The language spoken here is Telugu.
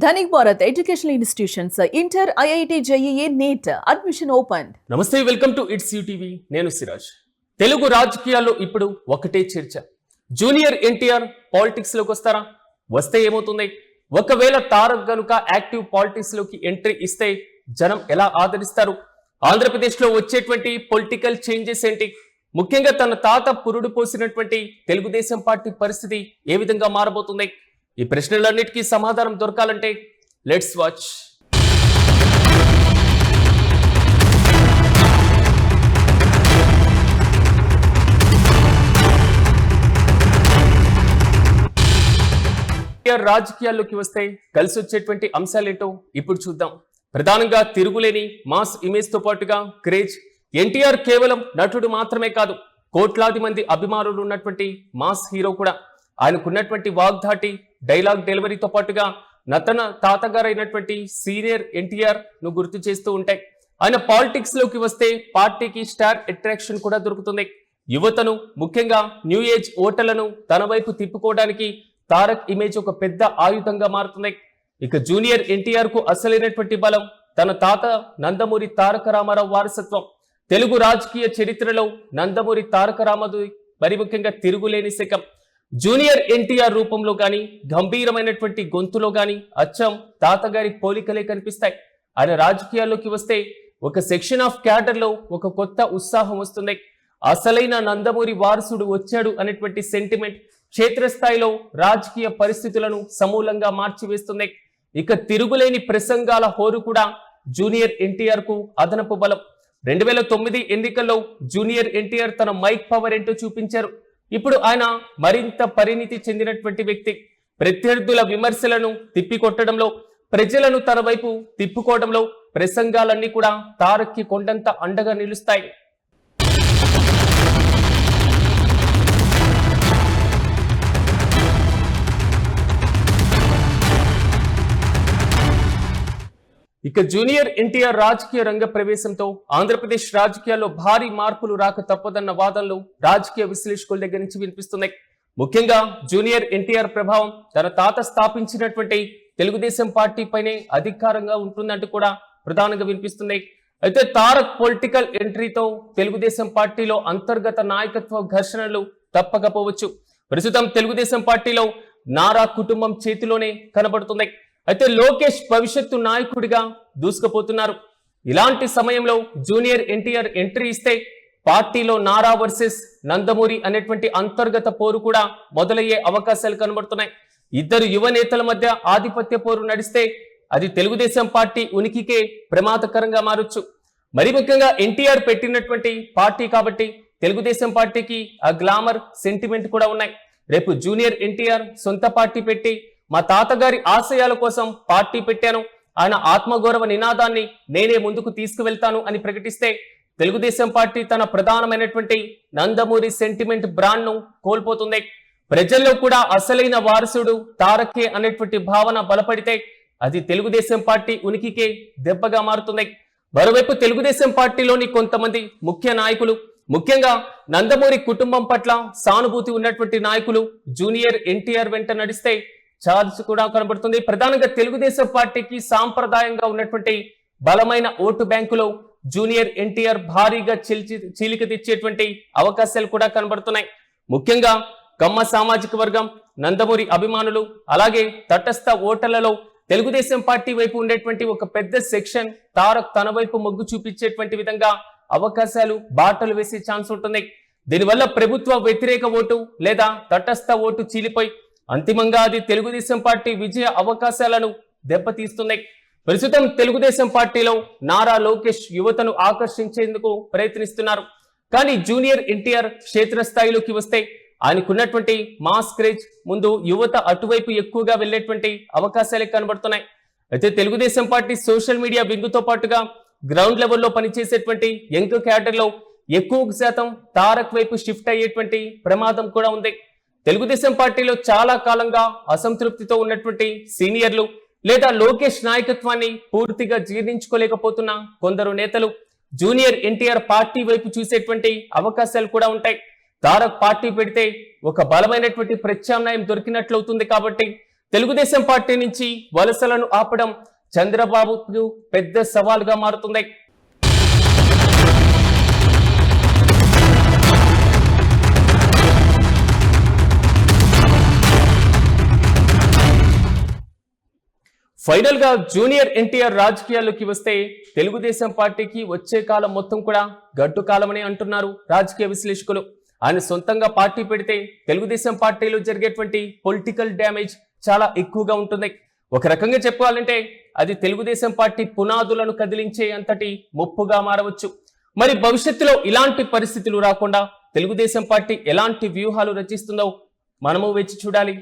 Dhanik Bharat educational institutions inter IIT JEE NEET admission open. నమస్తే, వెల్కమ్ టు ఇట్స్ యూటీవీ. నేను సిరాజ్. తెలుగు రాజకీయాల్లో ఇప్పుడు ఒకటే చర్చ. జూనియర్ ఎన్టీఆర్ పాలిటిక్స్ లోకి వస్తారా? వస్తే ఏమవుతుంది? ఒకవేళ తారక్ గనుక యాక్టివ్ పాలిటిక్స్ లోకి ఎంట్రీ ఇస్తే జనం ఎలా ఆదరిస్తారు? ఆంధ్రప్రదేశ్ లో వచ్చేటువంటి పొలిటికల్ చేంజెస్ ఏంటి? ముఖ్యంగా తన తాత పురుడు పోసినటువంటి తెలుగుదేశం పార్టీ పరిస్థితి ఏ విధంగా మారబోతుంది? ఈ ప్రశ్నలన్నిటికీ సమాధానం దొరకాలంటే లెట్స్ వాచ్. రాజకీయాల్లోకి వస్తే కలిసి వచ్చేటువంటి అంశాలేంటో ఇప్పుడు చూద్దాం. ప్రధానంగా తిరుగులేని మాస్ ఇమేజ్ తో పాటుగా క్రేజ్. ఎన్టీఆర్ కేవలం నటుడు మాత్రమే కాదు, కోట్లాది మంది అభిమానులు ఉన్నటువంటి మాస్ హీరో కూడా. ఆయనకున్నటువంటి వాగ్ధాటి, డైలాగ్ డెలివరీతో పాటుగా తన తాతగారైనటువంటి సీనియర్ ఎన్టీఆర్ ను గుర్తు చేస్తూ ఉంటాయి. ఆయన పాలిటిక్స్ లోకి వస్తే పార్టీకి స్టార్ అట్రాక్షన్ కూడా దొరుకుతుంది. యువతను, ముఖ్యంగా న్యూ ఏజ్ ఓటర్లను తన వైపు తిప్పుకోవడానికి తారక్ ఇమేజ్ ఒక పెద్ద ఆయుధంగా మారుతుంది. ఇక జూనియర్ ఎన్టీఆర్ కు అసలైనటువంటి బలం తన తాత నందమూరి తారక రామారావు వారసత్వం. తెలుగు రాజకీయ చరిత్రలో నందమూరి తారక రామారావు మరి ముఖ్యంగా తిరుగులేని శకం. జూనియర్ ఎన్టీఆర్ రూపంలో గాని, గంభీరమైనటువంటి గొంతులో గాని అచ్చం తాతగారి పోలికలే కనిపిస్తాయి. ఆయన రాజకీయాల్లోకి వస్తే ఒక సెక్షన్ ఆఫ్ క్యాడర్ లో ఒక కొత్త ఉత్సాహం వస్తుంది. అసలైన నందమూరి వారసుడు వచ్చాడు అనేటువంటి సెంటిమెంట్ క్షేత్రస్థాయిలో రాజకీయ పరిస్థితులను సమూలంగా మార్చివేస్తుంది. ఇక తిరుగులేని ప్రసంగాల హోరు కూడా జూనియర్ ఎన్టీఆర్ కు అదనపు బలం. 2009 ఎన్నికల్లో జూనియర్ ఎన్టీఆర్ తన మైక్ పవర్ ఏంటో చూపించారు. ఇప్పుడు ఆయన మరింత పరిణితి చెందినటువంటి వ్యక్తి. ప్రత్యర్థుల విమర్శలను తిప్పికొట్టడంలో, ప్రజలను తన వైపు తిప్పుకోవడంలో ప్రసంగాలన్నీ కూడా తారక్కి కొండంత అండగా నిలుస్తాయి. ఇక జూనియర్ ఎన్టీఆర్ రాజకీయ రంగ ప్రవేశంతో ఆంధ్రప్రదేశ్ రాజకీయాల్లో భారీ మార్పులు రాక తప్పదన్న వాదనలు రాజకీయ విశ్లేషకుల దగ్గర నుంచి వినిపిస్తున్నాయి. ముఖ్యంగా జూనియర్ ఎన్టీఆర్ ప్రభావం తన తాత స్థాపించినటువంటి తెలుగుదేశం పార్టీ పైనే అధికారంగా ఉంటుందంటూ కూడా ప్రధానంగా వినిపిస్తుంది. అయితే తారక్ పొలిటికల్ ఎంట్రీతో తెలుగుదేశం పార్టీలో అంతర్గత నాయకత్వ ఘర్షణలు తప్పకపోవచ్చు. ప్రస్తుతం తెలుగుదేశం పార్టీలో నారా కుటుంబం చేతిలోనే కనబడుతుంది. అయితే లోకేష్ భవిష్యత్తు నాయకుడిగా దూసుకుపోతున్నారు. ఇలాంటి సమయంలో జూనియర్ ఎన్టీఆర్ ఎంట్రీ ఇస్తే పార్టీలో నారా వర్సెస్ నందమూరి అనేటువంటి అంతర్గత పోరు కూడా మొదలయ్యే అవకాశాలు కనబడుతున్నాయి. ఇద్దరు యువ నేతల మధ్య ఆధిపత్య పోరు నడిస్తే అది తెలుగుదేశం పార్టీ ఉనికికే ప్రమాదకరంగా మారొచ్చు. మరి ముఖ్యంగా ఎన్టీఆర్ పెట్టినటువంటి పార్టీ కాబట్టి తెలుగుదేశం పార్టీకి ఆ గ్లామర్ సెంటిమెంట్ కూడా ఉన్నాయి. రేపు జూనియర్ ఎన్టీఆర్ సొంత పార్టీ పెట్టి మా తాతగారి ఆశయాల కోసం పార్టీ పెట్టాను, ఆయన ఆత్మగౌరవ నినాదాన్ని నేనే ముందుకు తీసుకువెళ్తాను అని ప్రకటిస్తే తెలుగుదేశం పార్టీ తన ప్రధానమైనటువంటి నందమూరి సెంటిమెంట్ బ్రాండ్ ను కోల్పోతుంది. ప్రజల్లో కూడా అసలైన వారసుడు తారకే అనేటువంటి భావన బలపడితే అది తెలుగుదేశం పార్టీ ఉనికికే దెబ్బగా మారుతుంది. మరోవైపు తెలుగుదేశం పార్టీలోని కొంతమంది ముఖ్య నాయకులు, ముఖ్యంగా నందమూరి కుటుంబం పట్ల సానుభూతి ఉన్నటువంటి నాయకులు జూనియర్ ఎన్టీఆర్ వెంట నడిస్తే ఛాన్స్ కూడా కనబడుతుంది. ప్రధానంగా తెలుగుదేశం పార్టీకి సాంప్రదాయంగా ఉన్నటువంటి బలమైన ఓటు బ్యాంకులో జూనియర్ ఎన్టీఆర్ భారీగా చీలిక తెచ్చేటువంటి అవకాశాలు కూడా కనబడుతున్నాయి. ముఖ్యంగా కమ్మ సామాజిక వర్గం, నందమూరి అభిమానులు, అలాగే తటస్థ ఓటర్లలో తెలుగుదేశం పార్టీ వైపు ఉండేటువంటి ఒక పెద్ద సెక్షన్ తారక్ తన వైపు మొగ్గు చూపించేటువంటి విధంగా అవకాశాలు బాటలు వేసే ఛాన్స్ ఉంటుంది. దీనివల్ల ప్రభుత్వ వ్యతిరేక ఓటు లేదా తటస్థ ఓటు చీలిపోయి అంతిమంగా అది తెలుగుదేశం పార్టీ విజయ అవకాశాలను దెబ్బతీస్తున్నాయి. ప్రస్తుతం తెలుగుదేశం పార్టీలో నారా లోకేష్ యువతను ఆకర్షించేందుకు ప్రయత్నిస్తున్నారు. కానీ జూనియర్ ఎన్టీఆర్ క్షేత్రస్థాయిలోకి వస్తే ఆయనకున్నటువంటి మాస్ క్రేజ్ ముందు యువత అటువైపు ఎక్కువగా వెళ్లేటువంటి అవకాశాలే కనబడుతున్నాయి. అయితే తెలుగుదేశం పార్టీ సోషల్ మీడియా వింగుతో పాటుగా గ్రౌండ్ లెవెల్లో పనిచేసేటువంటి యంగ్ క్యాడర్ లో ఎక్కువ శాతం తారక్ వైపు షిఫ్ట్ అయ్యేటువంటి ప్రమాదం కూడా ఉంది. తెలుగుదేశం పార్టీలో చాలా కాలంగా అసంతృప్తితో ఉన్నటువంటి సీనియర్లు లేదా లోకేష్ నాయకత్వాన్ని పూర్తిగా జీర్ణించుకోలేకపోతున్న కొందరు నేతలు జూనియర్ ఎన్టీఆర్ పార్టీ వైపు చూసేటువంటి అవకాశాలు కూడా ఉంటాయి. తారక్ పార్టీ పెడితే ఒక బలమైనటువంటి ప్రత్యామ్నాయం దొరికినట్లవుతుంది కాబట్టి తెలుగుదేశం పార్టీ నుంచి వలసలను ఆపడం చంద్రబాబుకు పెద్ద సవాల్గా మారుతుంది. ఫైనల్ గా జూనియర్ ఎన్టీఆర్ రాజకీయాల్లోకి వస్తే తెలుగుదేశం పార్టీకి వచ్చే కాలం మొత్తం కూడా గడ్డు కాలమని అంటున్నారు రాజకీయ విశ్లేషకులు. ఆయన సొంతంగా పార్టీ పెడితే తెలుగుదేశం పార్టీలో జరిగేటువంటి పొలిటికల్ డ్యామేజ్ చాలా ఎక్కువగా ఉంటుంది. ఒక రకంగా చెప్పాలంటే అది తెలుగుదేశం పార్టీ పునాదులను కదిలించే అంతటి ముప్పుగా మారవచ్చు. మరి భవిష్యత్తులో ఇలాంటి పరిస్థితులు రాకుండా తెలుగుదేశం పార్టీ ఎలాంటి వ్యూహాలు రచిస్తుందో మనము వేచి చూడాలి.